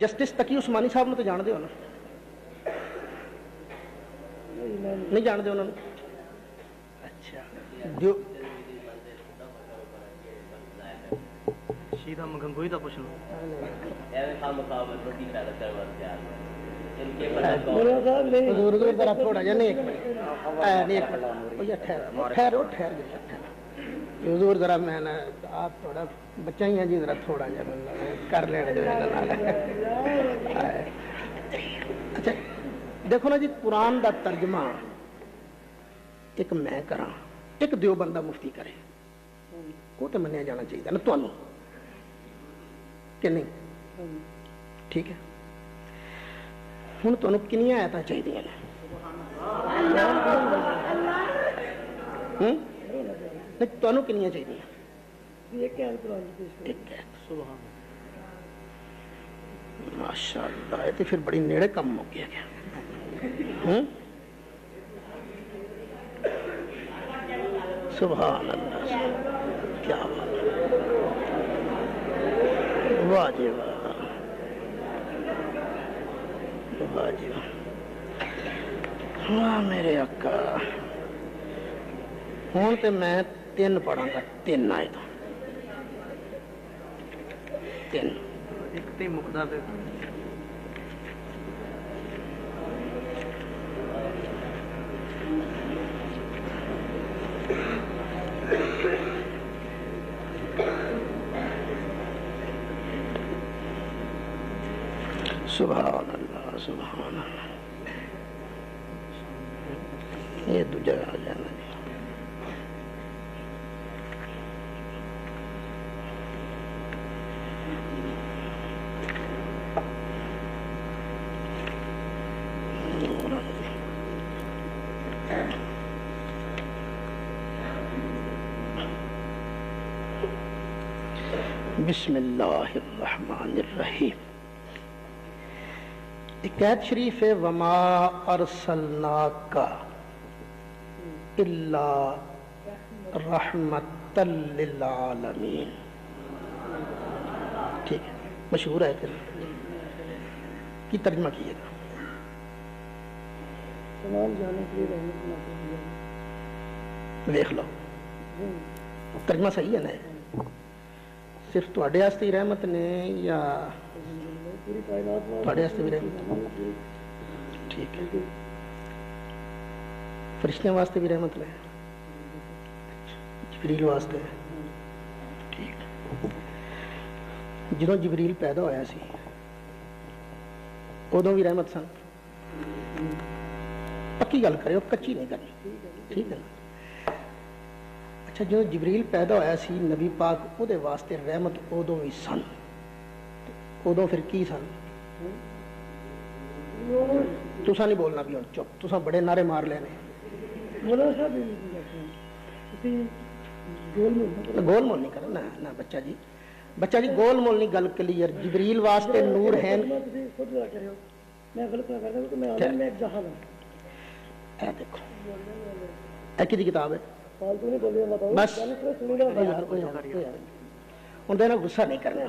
Justice तकी उस्मानी साहब ने तो जानते हो ना? नहीं जानते उन्होंने? अच्छा जो सीधा गंगोई का पूछ लो। थोड़ा जा नहीं, एक मिनट ठहरो हुजूर जरा मैं ना आप थोड़ा बच्चा ही है जी, जरा थोड़ा जा कर लेने दो। अच्छा देखो ना जी, कुरान का तर्जमा एक मैं करा, एक देवबंदा मुफ्ती करे, वो तो मन्निया जाना चाहिए ना तुहानू कि नहीं? ठीक है, हुण तुहानू कितनियां आयतां चाहिए ने? नहीं तुहानू कितनियां चाहिए? माशाअल्लाह, ये तो फिर बड़ी नेड़े कम हो गया क्या? सुभान अल्लाह, क्या बात है, वाह जी वाह, वाह जी वाह मेरे अक्का। हुण ते मैं 3 पढ़ांगा, 3 आए तो 3 एक ते मुकदा पे सुभान अल्लाह, सुभान अल्लाह। ये दूजा आ जाना जी। बिस्मिल्लाहिर्रहमानिर्रहीम। आयत शरीफ है, वमा अरसलनाका इल्ला रहमतल लिल आलमीन। ठीक है, मशहूर है कि तर्जमा कीजिएगा। देख लो तर्जमा सही है ना? सिर्फ तुहाडे वास्ते ही रहमत ने या तुहाडे वास्ते भी रहमत? ठीक है, फरिश्तियां वास्ते भी रहमत ने, जिबरील वास्ते? ठीक। ਜਦੋਂ जिबरील पैदा होया सी उदों भी रहमत सन? पक्की गल करियो, कच्ची नहीं करनी, ठीक है ना? अच्छा, जो जिबरील पैदा होया सी नबी पाक, उहदे वास्ते रहमत उदों भी सन, उदों फिर की सन? तुसा नहीं बोलना भी, हुण चुप, तुसा बड़े नारे मार लेने। गोलमोल नहीं करना ना बच्चा जी, बच्चा जी गोलमोल नहीं, गल क्लियर। जिबरील वास्ते नूर है। देखो एक ही किताब है बस, उनका ना गुस्सा नहीं करना।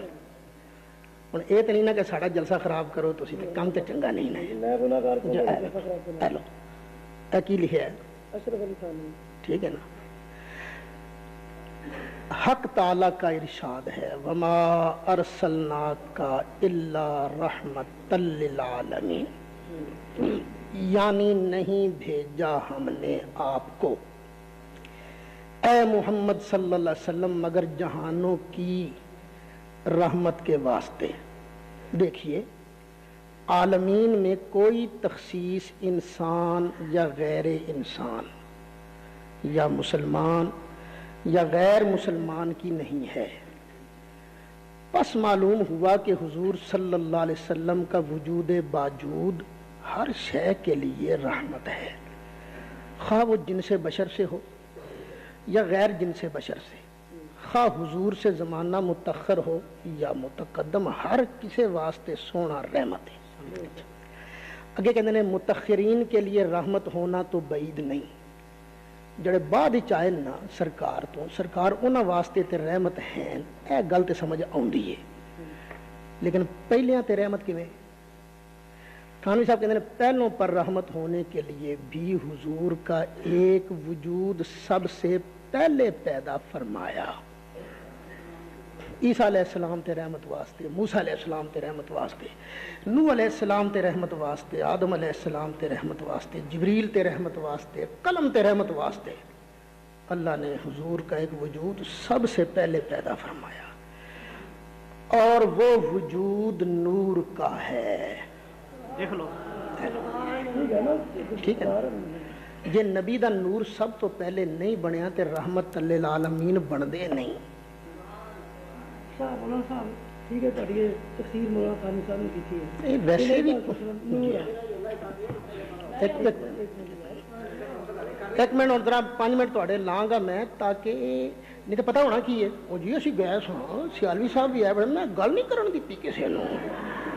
हुण ये तो नहीं ना कि साडा जलसा खराब करो तुसीं, ते काम तो चंगा नहीं ना। हेलो की लिखा है? ठीक है ना? हक ताला का इरशाद है, वमा अरसलनाका इल्ला रहमतल लिल आलमीन, यानी नहीं भेजा हमने आपको ए मोहम्मद सल्लल्लाहु अलैहि वसल्लम मगर जहानों की रहमत के वास्ते। देखिए, आलमीन में कोई तखसीस इंसान या गैर इंसान या मुसलमान या गैर मुसलमान की नहीं है। बस मालूम हुआ कि हुजूर सल्लल्लाहु अलैहि वसल्लम का वजूद बाजूद हर शय के लिए रहमत है, खा वो जिनसे बशर से हो या गैर जिनसे बशर से, खा हुजूर से ज़माना मुतअख्खर हो या मुतक़द्दम, हर किसी वास्ते सोना रहमत है। अगे कहते हैं मुतअख्खरीन के लिए रहमत होना तो बईद नहीं, जड़े बाद आए ना सरकार तो, सरकार उन्होंने वास्ते ते रहमत है। यह गल तो समझ आउंदी है। लेकिन पहलियां ते रहमत किवें? थानवी साहब कहते हैं पहलों पर रहमत होने के लिए भी हुजूर का एक वजूद सबसे पहले पैदा फरमाया। ईसा अलैहिस्सलाम ते रहमत वास्ते, मूसा अलैहिस्सलाम ते रहमत वास्ते, नूह अलैहिस्सलाम ते रहमत वास्ते, आदम अलैहिस्सलाम ते रहमत वास्ते, जिब्रील ते रहमत वास्ते, कलम ते रहमत वास्ते अल्लाह ने हुजूर का एक वजूद सबसे पहले पैदा फरमाया, और वो वजूद नूर का है। देख लो, ठीक है ना? जे नबी दा नूर सब तो पहले नहीं बनया तो रहमत लिल आलमीन बनदे नहीं। ठीक है, तफसीर मौलाना खानी साहब ने की थी। वैसे भी एक मिनट और जरा 5 मिनट थोड़े लाँगा मैं, ताकि नहीं तो पता होना की है वो जी असी गए सुनो सियालवी साहब भी है बड़े, मैं गल नहीं करन दी किसी नूं,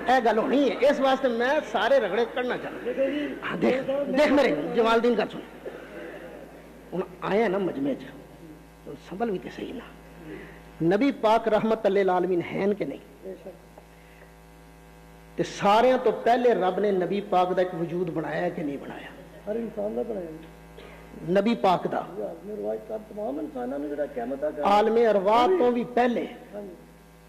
ਇਹ ਗੱਲ ਹੋਣੀ है, इस वास्ते मैं सारे रगड़े करना चाहता। हाँ देख देख मेरे जमालदीन का सुन, हुण आया ना मजमे च तो संभल भी तो सही ना, नबी पाक रहमत लिल आलमीन हैं कि नहीं? ते सारे तो पहले रब ने नबी पाक का एक वजूद बनाया कि नहीं बनाया? हर इंसान का बनाया नबी पाक का तमाम इंसानों ने क़यामत तक आलमे अरवाह तो भी पहले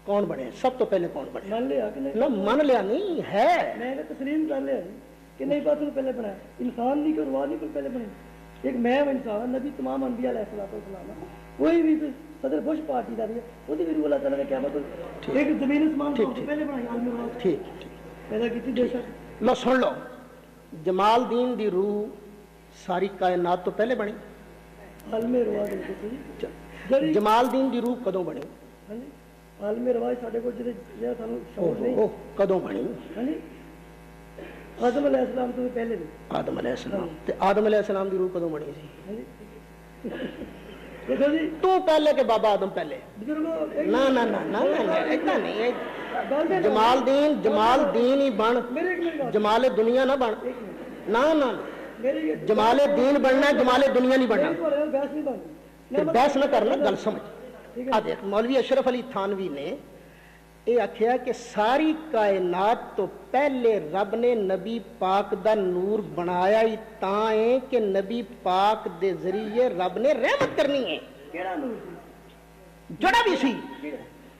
कौन बने? सब तो पहले कौन बने? मान लिया कि नहीं? ना मान लिया नहीं है, मैंने तस्लीम कर लिया कि नहीं बात पहले बनाया, इंसान नहीं को अरवाह नहीं को पहले बने। एक मैं इंसान नबी तमाम अम्बिया अलैहिस्सलाम कोई भी सदर बुश पार्टी का वो भी रूह अल्लाह ताला ने क़यामत एक ज़मीन आसमान को पहले बनाई आलम अरवाह ठीक पैदा की बेशक। लो सुन लो, जमालदीन दी रूह सारी कायनात तो पहले बनी, आलम अरवाह जमालदीन दी रूह कदों बनी? आलम अरवाह साडे कोल जेड़ा सानू शौक नहीं कदों बनी? आदम अलैहिस्सलाम तो पहले नहीं, आदम अलैहिस्सलाम ते आदम अलैहिस्सलाम दी रूह कदों बनी सी? देखो जी तू पहले के बाबा आदम पहले? बुजुर्गों ना ना ना ना ना इतना नहीं, जमालदीन ही बन, मेरे एक मिनट जमाले दुनिया ना बन, ना ना मेरी जमाले दीन बनना, जमाले दुनिया नहीं बनना। बहस नहीं बननी, बहस न करना, गल समझ। आ देख मौलवी अशरफ अली थानवी ने ये आख्या कि सारी कायनात तो पहले रब ने नबी पाक दा नूर बनाया ही तां है कि नबी पाक दे जरिए रब ने रहमत करनी है। केड़ा नूर जड़ा भी सी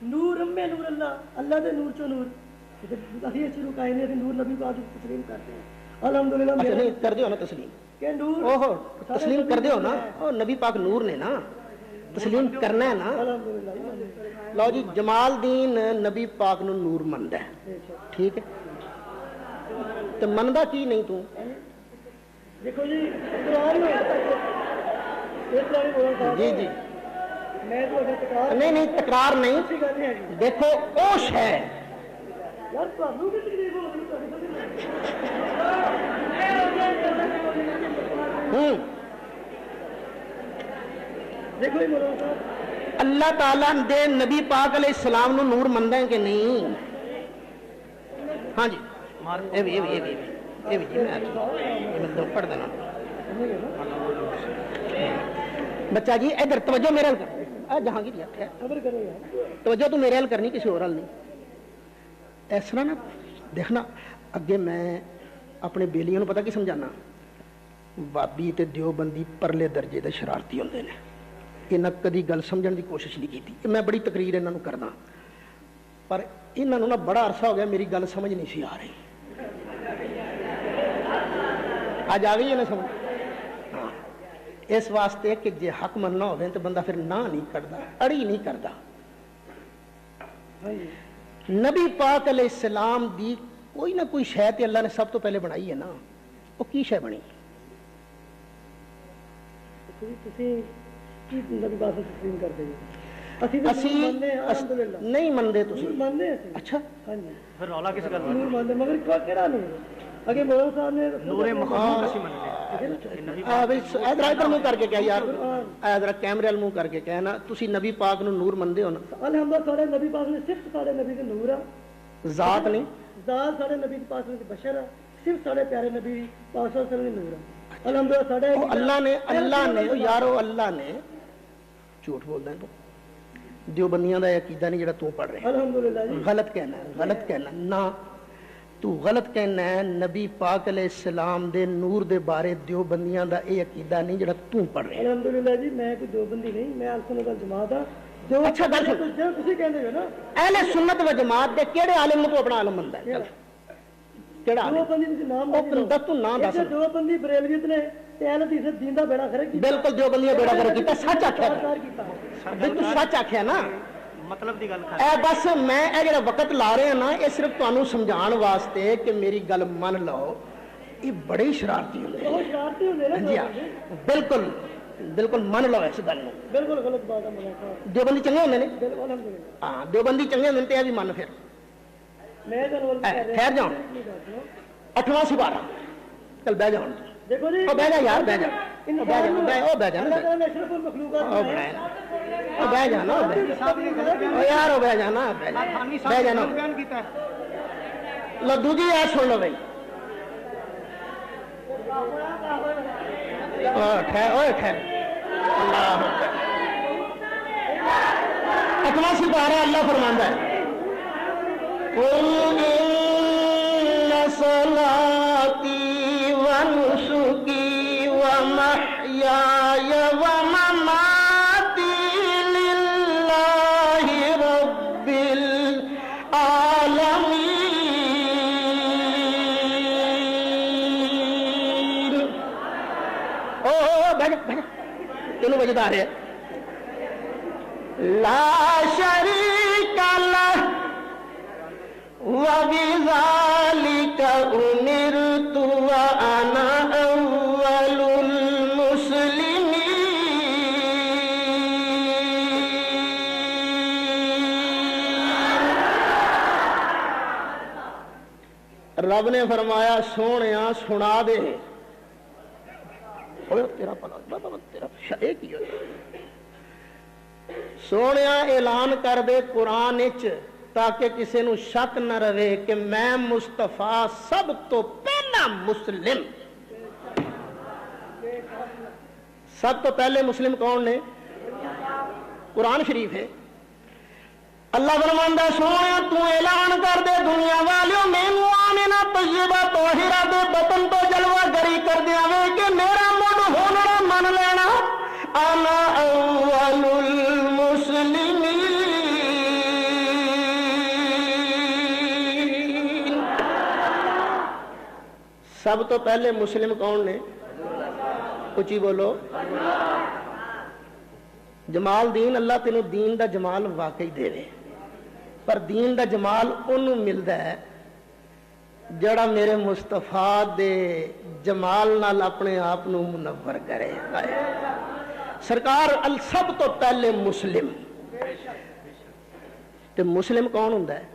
नूर अम्मे नूर अल्लाह दे नूर चो नूर अभी शुरू कायने दे नूर नबी पाक तस्लीम करते हैं अल्हम्दुलिल्लाह। अच्छा नहीं कर दियो ना तस्लीम के नूर ओहो तस्लीम कर दियो ना, ओ नबी पाक नूर ने ना तस्लीम करना है ना। अल्हम्दुलिल्लाह लो जी जमालदीन नबी पाक नू नूर मनदा है, ठीक है, तो मनदा की नहीं तू? देखो जी कुरान में एक बार बोला था जी जी मैं तो अगर तकरार नहीं तकरार नहीं, अच्छी गल है देखो ओश है यार ਤੁਹਾਨੂੰ ਵੀ ਤਕਲੀਫ ਹੋ ਗਈ देखो जी मौलाना साहब अल्लाह ताला दे नबी पाक अलैहिस्सलाम नू नूर मनदा है कि नहीं? हाँ जी ये भी जी मैं तो पढ़ देना बच्चा जी इधर तवज्जो मेरे हल कर, जहांगीर यार खबर करो यार तवज्जो तू मेरे हल करनी, किसी और हल नहीं। इस तरह ना देखना अगे मैं अपने बेलियों को पता की समझाना, बाबी ते दियोबंदी परले दर्जे के शरारती होंदे ने, इन्हें कभी गल समझण की कोशिश नहीं की। मैं बड़ी तकरीर इन्हों करना, पर इन्हों ना बड़ा अरसा हो गया मेरी गल समझ नहीं सी आ रही, अज आ गई है ना समझ। हाँ इस वास्ते कि जे हक मनना हो तो बंदा फिर ना नहीं करता, अड़ी नहीं करता। नबी पाक अलैहिस्सलाम दी कोई ना कोई शै ते अल्लाह ने सब तो पहले बनाई है ना, वो की शै बनी? नहीं मनते अच्छा फिर रौला किस गल दा? मगर केड़ा नूर अगे मौलाना साहब ने नूरे मखलूक असी मनदे इधर मुंह करके कह यार, इधर कैमरे वाल मुंह करके कहना तुसी नबी पाक नू नूर मनदे हो ना? अल्हम्दुलिल्लाह साडे नबी पाक ने सिर्फ साडे नबी दे नूर आ, जात नहीं, जात साडे नबी पाक ने बशर आ, सिर्फ साडे प्यारे नबी पाक सल्लल्लाहु अलैहि वसल्लम दे नूर आ। अल्हम्दुलिल्लाह साडे अल्लाह ने यारो अल्लाह ने झूठ बोलदा है دیوبندیاں دا عقیدہ نہیں جڑا تو پڑھ رہے الحمدللہ جی غلط کہنا ہے غلط کہنا نہ تو غلط کہنا ہے نبی پاک علیہ السلام دے نور دے بارے دیوبندیاں دا اے عقیدہ نہیں جڑا تو پڑھ رہے الحمدللہ جی میں کوئی دیوبندی نہیں میں اہل سنت والجماعت ہاں جو اچھا گل سن جو تسی کہندے ہو نا اہل سنت و جماعت دے کیڑے عالم نوں تو اپنا عالم مندا ہے کیڑا عالم دیوبندی تسی نام او دس تو نام دس دیوبندی بریلویت نے تے اہل حدیث دین دا بیڑا غرق کیتا بالکل دیوبندیاں بیڑا غرق کیتا سچ آکھیا بالکل سچ آکھیا نا مطلب دی گل کر اے بس میں اے جڑا وقت لا رہے ہیں نا یہ صرف تانوں سمجھان واسطے کہ میری گل من لو یہ بڑے شرارتی ہوندے وہ شرارتی ہوندے نا جی ہاں بالکل بالکل من لو اس گل نوں بالکل غلط بات ہے مولانا دیوبندی چنگے ہوندے نے بالکل الحمدللہ ہاں دیوبندی چنگے ہوندے تے اے بھی من پھر میں تو ٹھہر جاؤ 8واں سپارہ چل بیٹھ جاؤ دیکھو جی او بیٹھ جا یار بیٹھ جا او بیٹھ جا او بیٹھ جا اللہ تعالی نے اشرف المخلوقات او بیٹھ جا نا او یار او بیٹھ جا نا بیٹھ جا نا بیان کیتا ہے لو دوجی آیت سن لو بھائی ٹھہر اللہ اکبر سپارہ اللہ فرماندا ہے قل ان صلاتي ونسكي ومحياي ومماتي لله رب العالمين تینوں بجدا رہے لا شريك له وبذلك أمرت وأنا أول المسلمين رب نے فرمایا سونیا سنا دے تیرا پلا تیرا شے کی سونیا اعلان کر دے قرآن وچ تاکہ کسی نو شک نہ رہے کہ میں مصطفیٰ سب تو پہلا مسلم سب تو پہلے مسلم کون نے قرآن شریف ہے اللہ فرماندا سونے تو اعلان کر دے دنیا والیوں مینوں آمنا طیبہ طاہرہ دے بطن تو جلوہ گری کر دیا وے کہ میرا مڈ ہونا من لینا انا اول المسلمین سب تو پہلے مسلم کون نے اچھی بولو جمال دین اللہ تینوں دین دا جمال واقعی دے رہے پر دین دا جمال انہوں ملدا ہے جڑا میرے مصطفیٰ دے جمال نال اپنے آپ نو منور کرے سرکار سب تو پہلے مسلم تے مسلم کون ہوندا ہے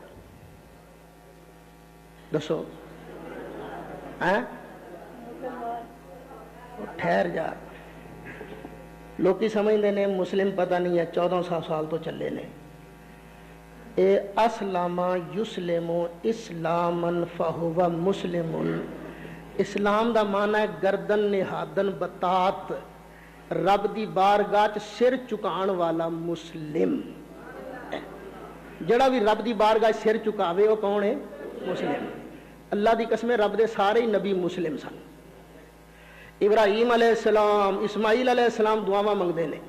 دسو ٹھہر جا لوکی سمجھتے ہیں مسلم پتہ نہیں ہے 1400 سال تو چلے نے اے اسلام یسلم اسلامن فہو مسلم اسلام دا معنی ہے گردن نہادن بطاط رب دی بارگاہ سر چکان والا مسلم جڑا بھی رب دی بارگاہ سر چکاوے وہ کون ہے مسلم اللہ دی قسم رب دے سارے نبی مسلم سن ابراہیم علیہ السلام اسماعیل علیہ السلام دعاواں منگدے نے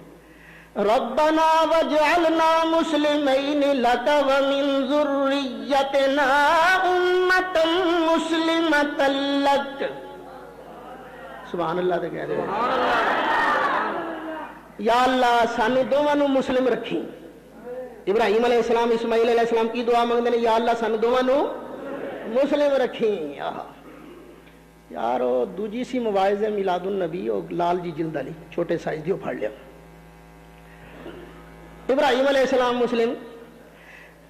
ربنا وجعلنا مسلمین لک ومن ذریتنا امۃ مسلمۃ لک سبحان اللہ تے کہہ رہے یا اللہ سانو دوواں نو مسلم رکھی ابراہیم علیہ السلام اسماعیل علیہ السلام کی دعا منگدے نے یا اللہ سانو دوواں نو مسلم رکھی یار وہ دوجی سی مواعظ میلاد النبی وہ لال جی جلد علی چھوٹے سائز دی پھڑ لیا ابراہیم علیہ السلام مسلم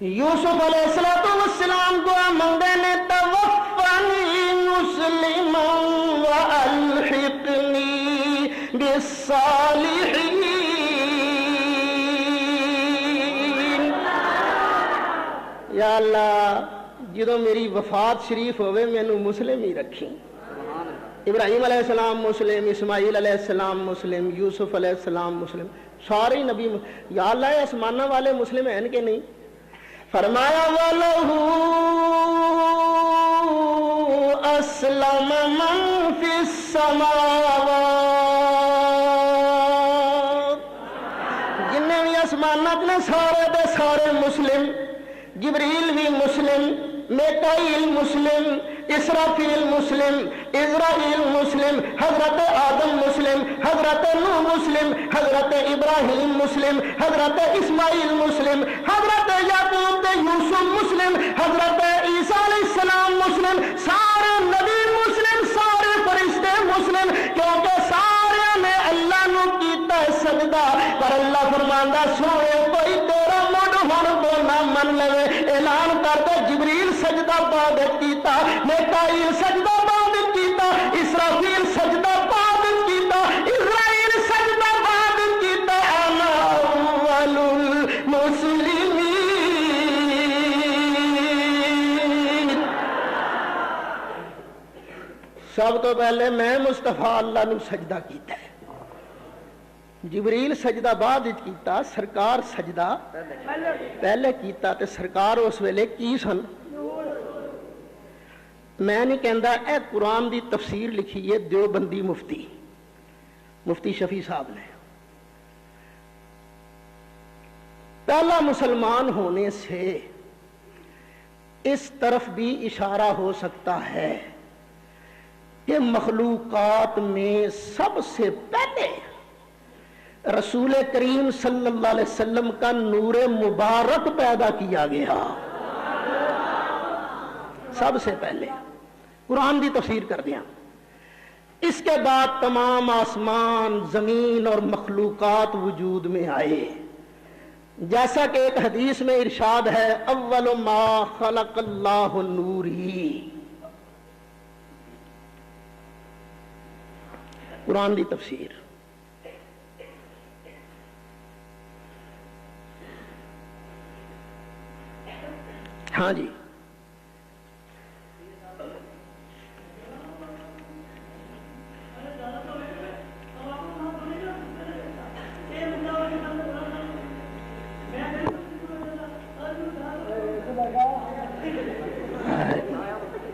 یوسف علیہ السلام دعا منگے نے توفنی مسلما والحقنی بالصالحین یا اللہ جدو میری وفات شریف ہوئے مینو مسلم ہی رکھی ابراہیم علیہ السلام مسلم اسماعیل علیہ السلام مسلم یوسف علیہ السلام مسلم سارے ہی نبی یا اللہ آسمانہ والے مسلم ہیں کہ نہیں؟ فرمایا وَلَهُ أَسْلَمَ مَن فِي السَّمَاوَاتِ جنہیں بھی آسمانات نے سارے دے سارے مسلم، جبریل بھی مسلم، میکائیل مسلم، اسرافیل مسلم، اسرائیل مسلم، حضرت آدم مسلم، حضرت نوح مسلم، حضرت ابراہیم مسلم، حضرت اسماعیل مسلم، حضرت یعقوب یوسف مسلم، حضرت عیسیٰ علیہ السلام مسلم، سارے نبی مسلم، سارے فرشتے مسلم، کیونکہ سارے نے اللہ نو کیتا ہے سجدہ، پر اللہ فرماندا سونے کوئی تیرا مڈ ہن تو نہ من لے، اعلان کرتا جبریل سجدہ بعد کیتا، میکائیل سجدہ بعد کیتا، اسرافیل سجدہ بعد کیتا، اسرائیل سجدہ بعد کیتا، انا اول المسلمین۔ سب تو پہلے میں مصطفیٰ اللہ نو سجدہ کیتا ہے، جبریل سجدہ بعد کیتا، سرکار سجدہ پہلے کیتا، تے سرکار اس ویلے کی سن؟ میں نہیں کہندا، اے قرآن دی تفسیر لکھی ہے دیوبندی مفتی شفیع صاحب نے۔ پہلا مسلمان ہونے سے اس طرف بھی اشارہ ہو سکتا ہے کہ مخلوقات میں سب سے پہلے رسول کریم صلی اللہ علیہ وسلم کا نور مبارک پیدا کیا گیا، سب سے پہلے قرآن کی تفسیر کر دیا۔ اس کے بعد تمام آسمان زمین اور مخلوقات وجود میں آئے، جیسا کہ ایک حدیث میں ارشاد ہے اول ما خلق اللہ نوری، قرآن کی تفسیر۔ ہاں جی،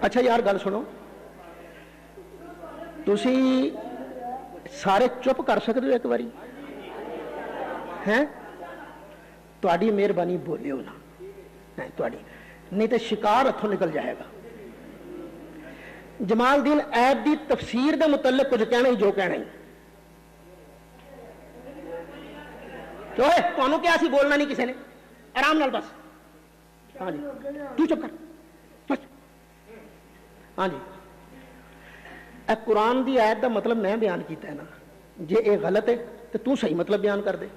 اچھا یار گل سنو، تسی سارے چپ کر سکتے ہو ایک باری ہیں؟ تہاڈی مہربانی بولیو نا، تہاڈی نہیں تو شکار ہتھوں نکل جائے گا۔ جمال الدین ایب دی تفسیر دے متعلق کچھ کہنا ہی جو کہنا ہی، تمہیں کیا سی بولنا نہیں کسی نے، آرام نال بس۔ ہاں جی تو چپ کر بس۔ ہاں جی، اے قرآن دی آیت دا مطلب میں بیان کیتا ہے نا، جے اے غلط ہے تو تو صحیح مطلب بیان کر دے۔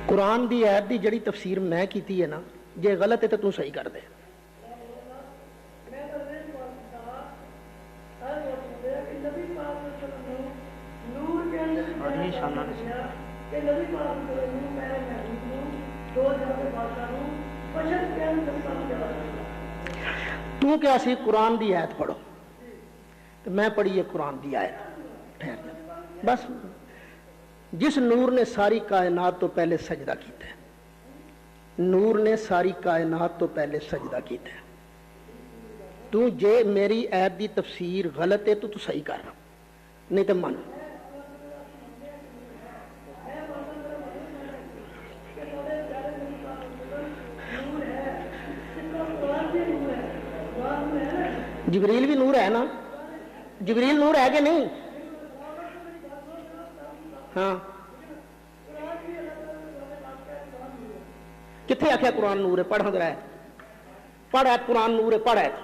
قرآن دی آیت دی جڑی تفسیر میں کیتی ہے نا، جے غلط ہے تو صحیح کر دے۔ تو کیا سی قرآن دی آیت پڑھو، تو میں پڑھی ہے قرآن دی آیت، ٹھہر جا بس۔ جس نور نے ساری کائنات تو پہلے سجدہ کیتا ہے، نور نے ساری کائنات تو پہلے سجدہ کیتا ہے، تو جے میری آیت دی تفسیر غلط ہے تو صحیح کر رہا، نہیں تو من۔ جبریل بھی نور ہے نا، جبریل نور ہے کہ نہیں؟ ہاں کتنے آخیا قرآن نور ہے؟ پڑھ ذرا ہے، پڑھ ایت قرآن نور ہے، پڑھ ایت،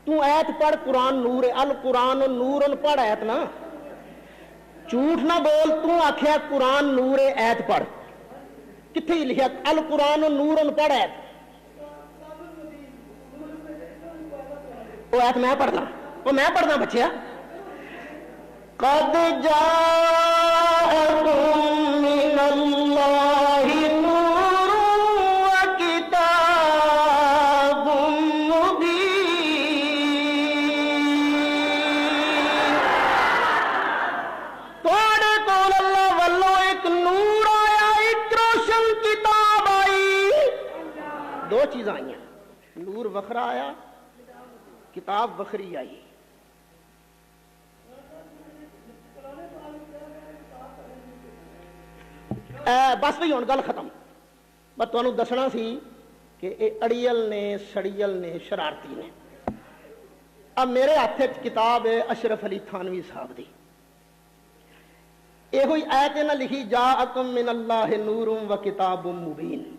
تو ایت پڑھ قرآن نور ہے، القرآن نور پڑھ ایت نا، جھوٹ نہ بول۔ تو آخیا قرآن نور ہے، ایت پڑھ، کتنے لکھا القرآن نور پڑھ ایت؟ وہ ایت میں پڑھنا، وہ میں پڑھنا بچیا۔ قد جاءكم من اللہ वखरा आया, किताब वखरी आई। बस भी हुण गल खत्म। मैं तुहानूं दसना सी कि ये अड़ियल ने, सड़ियल ने, शरारती ने। अब मेरे हाथ किताब है अशरफ अली थानवी साहब की। यो आयत इन्हें लिखी, जा अकुम मिनल्लाहि नूरुम व किताबुम मुबीन।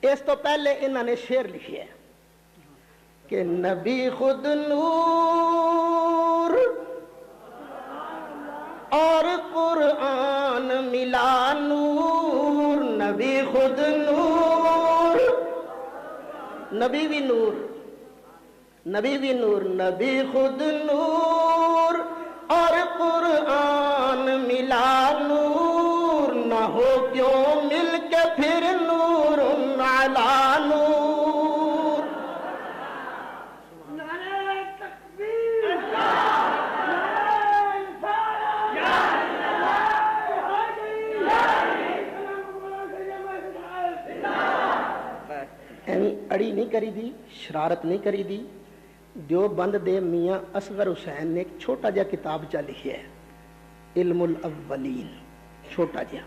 इस तो पहले इन्होंने शेर लिखे है कि नबी खुद नूर और कुरान मिला नूर। नबी खुद नूर, नबी भी नूर, नबी भी नूर, नबी खुद नूर और कुरान मिला नूर। न हो क्यों मिल के फिर नूर अला नूर। अड़ी नहीं करी दी, शरारत नहीं करी दी। देवबंद दे मियां असगर हुसैन ने एक छोटा जिहा किताबचा लिखिया है, इल्मुल अव्वलीन। छोटा जिहा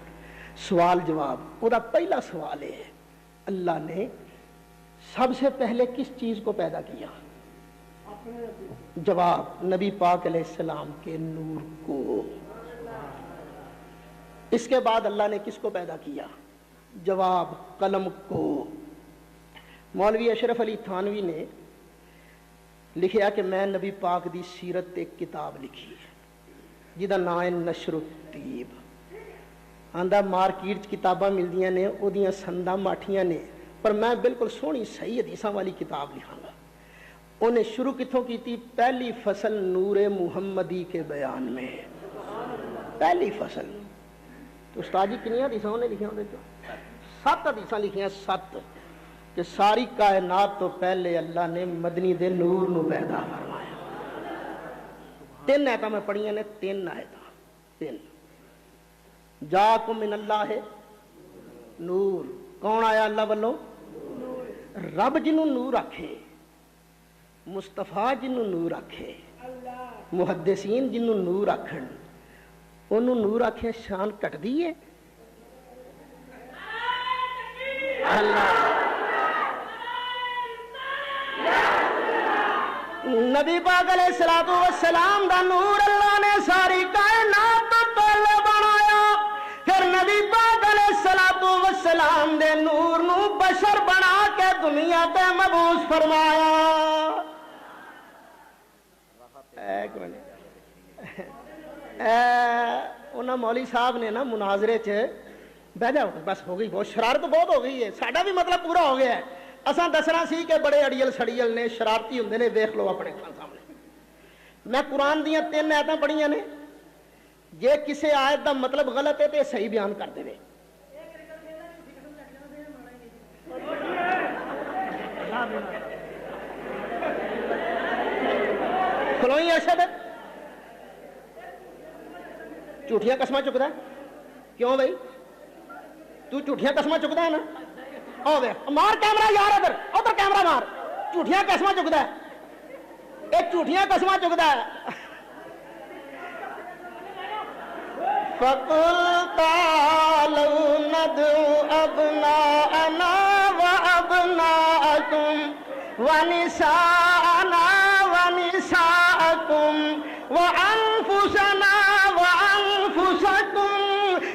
सवाल जवाब। उसका पहला सवाल है, अल्लाह ने सबसे पहले किस चीज को पैदा किया? जवाब, नबी पाक अलैहिस्सलाम के नूर को। इसके बाद अल्लाह ने किसको पैदा किया? जवाब, कलम को। मौलवी अशरफ अली थानवी ने लिखा कि मैं नबी पाक दी सीरत एक किताब लिखी है जिहदा नाम है नशरुत्तीब। आंदा मार्केट किताबां मिलदियां ने, ओदियां संदां माठियां ने, पर मैं बिल्कुल सोहनी सही हदीसां वाली किताब लिखांगा। उन्हें शुरू कित्थों की? पहली फसल नूरे मुहम्मदी के बयान में। पहली फसल तो उस्ताद जी कितनी हदीसां उन्हें लिखियां? 7 हदीसां लिखियां, 7 कि सारी कायनात तो पहले अल्लाह ने मदनी दे नूर नू पैदा फरमाया। 3 आयतां मैं पढ़ियां ने, 3 आयतां, 3। जाकुम मिनल्लाह नूर। कौन आया अल्लाह वालों? रब जिन्हों नूर आखे, मुस्तफा जिन्हों नूर आखे, मुहद्दिसीन जिन्हों नूर आखन, उन्हों नूर आखे शान घटदी है? अल्लाह नबी पाक अलैहिस्सलातु वस्सलाम दा नूर अल्लाह ने सारी कायनात तो पहले बनाया। फिर नबी पाक अलैहिस्सलातु वस्सलाम दे नूर नू बशर बना के दुनिया ते मबूस फरमाया। एक मिनट, उन्होंने मौली साहब ने ना मुनाजरे च बह जाओ, बस हो गई, बहुत शरारत बहुत हो गई है, साडा भी मतलब पूरा हो गया है। असा दसना सी कि बड़े अड़ियल सड़ियल ने, शरारती होंदे ने, वेख लो अपने सामने। मैं कुरान दियां 3 आयतां पढ़ियां ने, जे किसी आयत का मतलब गलत है तो सही बयान कर दे। खलोई अरशद, झूठियां कसमां चुकदा? क्यों भाई तू झूठियां कसमां चुकदा है ना? ओ वे मार कैमरा यार, उधर उधर कैमरा मार। झूठियां कसमां चुकदा है, एक झूठियां कसमां चुकदा है। फकुल तालू नदउ अबनाअना व अबनाअकुम व निसाअना व निसाअकुम व अनफुसना व अनफुसकुम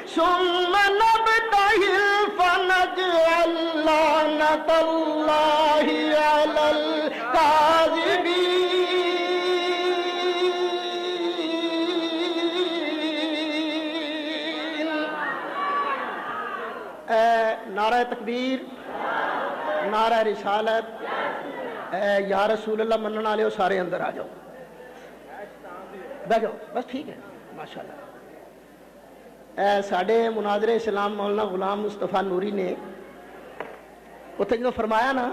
सुम्मा नबतहिल फनजअल लानतल्लाहि अलल काज़िबीन। नारा तकबीर, नारा रिसालत, या रसूल अल्लाह मनने वाले हो सारे अंदर आ जाओ, बैठ जाओ, बस ठीक है माशाअल्लाह। साढ़े मुनाजरे इस्लाम मौलाना गुलाम मुस्तफा नूरी ने उत्थे जो फरमाया ना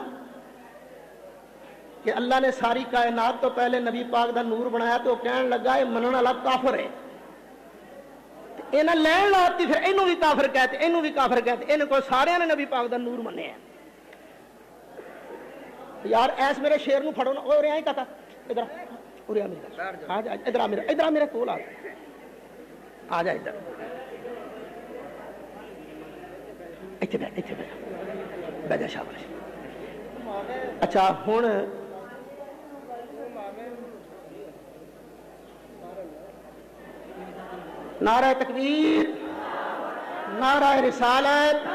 कि अल्लाह ने सारी कायनात तो पहले नबी पाक का नूर बनाया, तो कहने लगा ये मनने वाला काफिर है। इन्हें लैन लाती, फिर इनू भी काफिर कहते, इनू भी काफिर कहते, इन्हें को सारे ने नबी पाक का नूर मने। یار ایس میرے شیر نو پھڑو نا اور یہاں ہی کہتا ادھر اور یہاں میرے آ جا ادھر آ میرے کول آ جا ادھر ایتھے بیٹھ جا شاباش اچھا ہن نعرہ تکبیر نعرہ رسالت